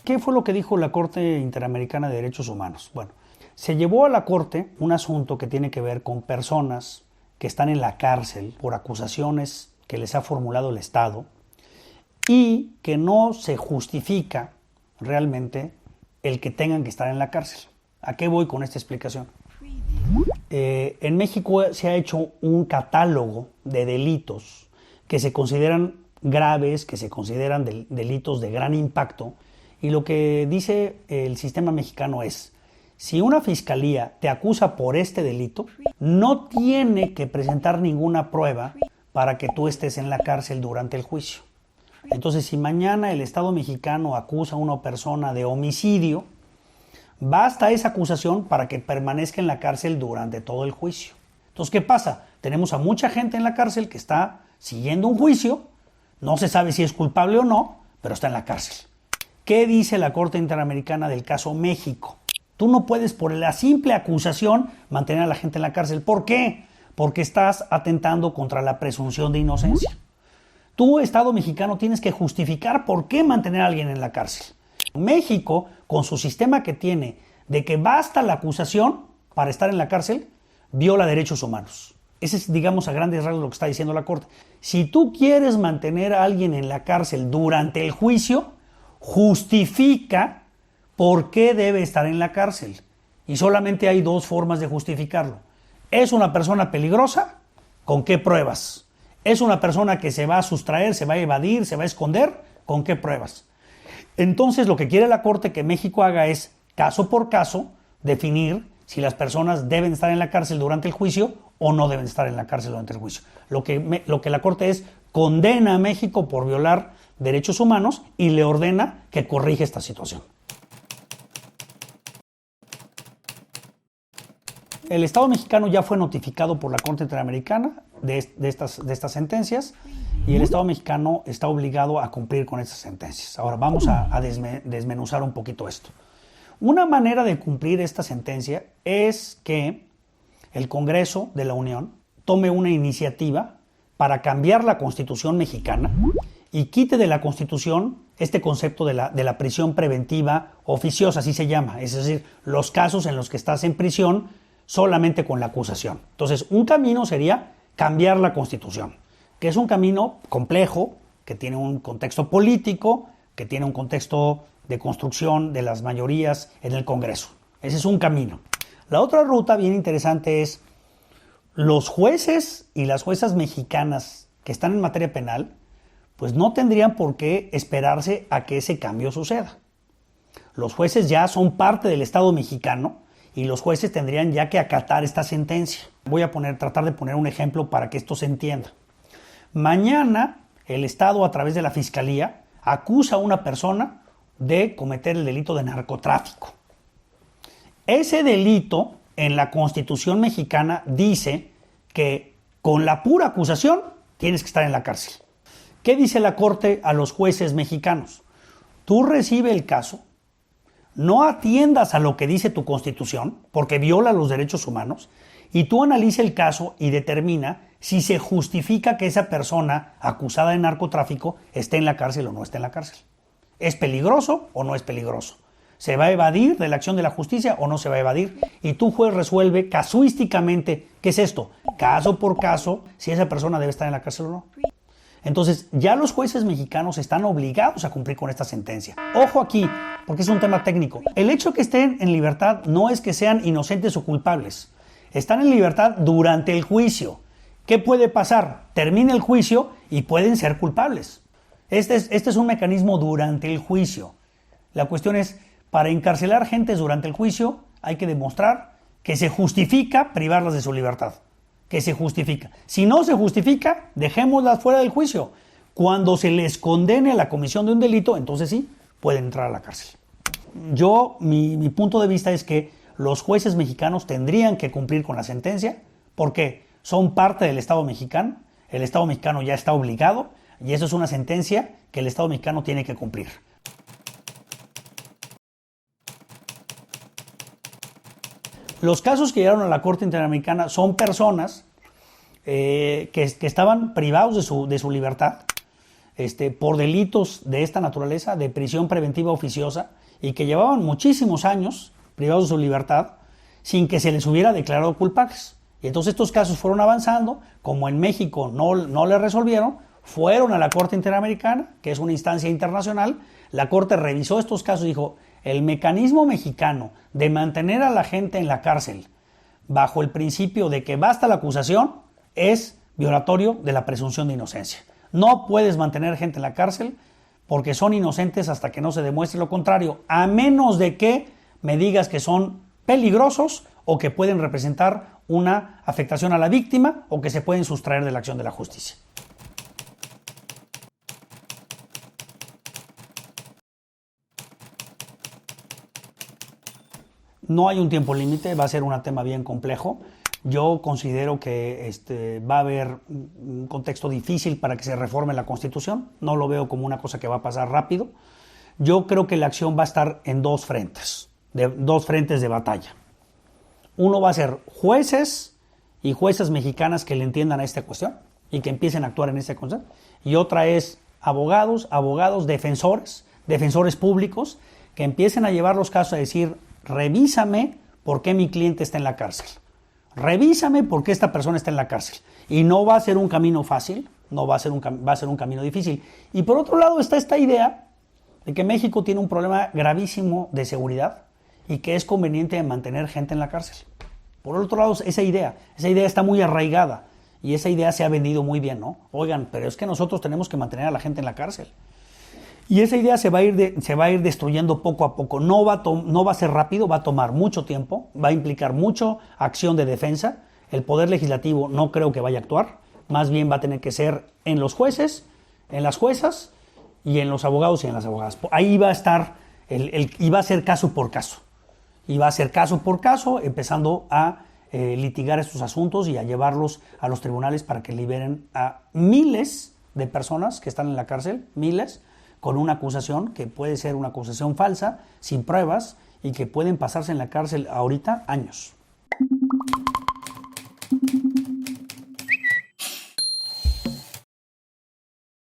¿Qué fue lo que dijo la Corte Interamericana de Derechos Humanos? Bueno, se llevó a la Corte un asunto que tiene que ver con personas que están en la cárcel por acusaciones que les ha formulado el Estado y que no se justifica realmente el que tengan que estar en la cárcel. ¿A qué voy con esta explicación? En México se ha hecho un catálogo de delitos que se consideran graves, que se consideran delitos de gran impacto, y lo que dice el sistema mexicano es: si una fiscalía te acusa por este delito, no tiene que presentar ninguna prueba para que tú estés en la cárcel durante el juicio. Entonces, si mañana el Estado mexicano acusa a una persona de homicidio, basta esa acusación para que permanezca en la cárcel durante todo el juicio. Entonces, ¿qué pasa? Tenemos a mucha gente en la cárcel que está siguiendo un juicio, no se sabe si es culpable o no, pero está en la cárcel. ¿Qué dice la Corte Interamericana del caso México? Tú no puedes, por la simple acusación, mantener a la gente en la cárcel. ¿Por qué? Porque estás atentando contra la presunción de inocencia. Tú, Estado mexicano, tienes que justificar por qué mantener a alguien en la cárcel. México, con su sistema que tiene de que basta la acusación para estar en la cárcel, viola derechos humanos. Ese es, digamos, a grandes rasgos lo que está diciendo la Corte. Si tú quieres mantener a alguien en la cárcel durante el juicio, justifica por qué debe estar en la cárcel. Y solamente hay dos formas de justificarlo. ¿Es una persona peligrosa? ¿Con qué pruebas? ¿Es una persona que se va a sustraer, se va a evadir, se va a esconder? ¿Con qué pruebas? Entonces, lo que quiere la Corte que México haga es, caso por caso, definir si las personas deben estar en la cárcel durante el juicio o no deben estar en la cárcel durante el juicio. Lo que la Corte es, condena a México por violar derechos humanos y le ordena que corrija esta situación. El Estado mexicano ya fue notificado por la Corte Interamericana de estas sentencias y el Estado mexicano está obligado a cumplir con estas sentencias. Ahora vamos a desmenuzar un poquito esto. Una manera de cumplir esta sentencia es que el Congreso de la Unión tome una iniciativa para cambiar la Constitución mexicana y quite de la Constitución este concepto de la prisión preventiva oficiosa, así se llama, es decir, los casos en los que estás en prisión solamente con la acusación. Entonces, un camino sería cambiar la Constitución, que es un camino complejo, que tiene un contexto político, que tiene un contexto de construcción de las mayorías en el Congreso. Ese es un camino. La otra ruta bien interesante es los jueces y las juezas mexicanas que están en materia penal, pues no tendrían por qué esperarse a que ese cambio suceda. Los jueces ya son parte del Estado mexicano y los jueces tendrían ya que acatar esta sentencia. Voy a tratar de poner un ejemplo para que esto se entienda. Mañana el Estado, a través de la Fiscalía, acusa a una persona de cometer el delito de narcotráfico. Ese delito en la Constitución mexicana dice que con la pura acusación tienes que estar en la cárcel. ¿Qué dice la Corte a los jueces mexicanos? Tú recibes el caso, no atiendas a lo que dice tu Constitución, porque viola los derechos humanos, y tú analiza el caso y determina si se justifica que esa persona acusada de narcotráfico esté en la cárcel o no esté en la cárcel. ¿Es peligroso o no es peligroso? ¿Se va a evadir de la acción de la justicia o no se va a evadir? Y tu juez resuelve casuísticamente, ¿qué es esto? Caso por caso, si esa persona debe estar en la cárcel o no. Entonces, ya los jueces mexicanos están obligados a cumplir con esta sentencia. Ojo aquí, porque es un tema técnico. El hecho de que estén en libertad no es que sean inocentes o culpables. Están en libertad durante el juicio. ¿Qué puede pasar? Termina el juicio y pueden ser culpables. Este es un mecanismo durante el juicio. La cuestión es, para encarcelar gente durante el juicio hay que demostrar que se justifica privarlas de su libertad. Que se justifica. Si no se justifica, dejémoslas fuera del juicio. Cuando se les condene a la comisión de un delito, entonces sí, pueden entrar a la cárcel. Mi punto de vista es que los jueces mexicanos tendrían que cumplir con la sentencia porque son parte del Estado mexicano, el Estado mexicano ya está obligado y eso es una sentencia que el Estado mexicano tiene que cumplir. Los casos que llegaron a la Corte Interamericana son personas que estaban privados de su libertad por delitos de esta naturaleza, de prisión preventiva oficiosa, y que llevaban muchísimos años privados de su libertad sin que se les hubiera declarado culpables. Y entonces estos casos fueron avanzando, como en México no le resolvieron, fueron a la Corte Interamericana, que es una instancia internacional. La Corte revisó estos casos y dijo, el mecanismo mexicano de mantener a la gente en la cárcel bajo el principio de que basta la acusación es violatorio de la presunción de inocencia. No puedes mantener gente en la cárcel porque son inocentes hasta que no se demuestre lo contrario, a menos de que me digas que son peligrosos o que pueden representar una afectación a la víctima o que se pueden sustraer de la acción de la justicia. No hay un tiempo límite, va a ser un tema bien complejo. Yo considero que va a haber un contexto difícil para que se reforme la Constitución. No lo veo como una cosa que va a pasar rápido. Yo creo que la acción va a estar en dos frentes de batalla. Uno va a ser jueces y juezas mexicanas que le entiendan a esta cuestión y que empiecen a actuar en esta cuestión. Y otra es abogados, defensores públicos, que empiecen a llevar los casos a decir, revísame por qué mi cliente está en la cárcel. Revísame por qué esta persona está en la cárcel. Y no va a ser un camino fácil, va a ser un camino difícil. Y por otro lado está esta idea de que México tiene un problema gravísimo de seguridad y que es conveniente mantener gente en la cárcel. Por otro lado, esa idea está muy arraigada y esa idea se ha vendido muy bien, ¿no? Oigan, pero es que nosotros tenemos que mantener a la gente en la cárcel. Y esa idea se va a ir destruyendo poco a poco. No va a ser rápido, va a tomar mucho tiempo, va a implicar mucha acción de defensa. El Poder Legislativo no creo que vaya a actuar, más bien va a tener que ser en los jueces, en las juezas y en los abogados y en las abogadas. Ahí va a estar, y va a ser caso por caso. Y va a ser caso por caso, empezando a litigar estos asuntos y a llevarlos a los tribunales para que liberen a miles de personas que están en la cárcel, miles, con una acusación que puede ser una acusación falsa, sin pruebas, y que pueden pasarse en la cárcel ahorita años.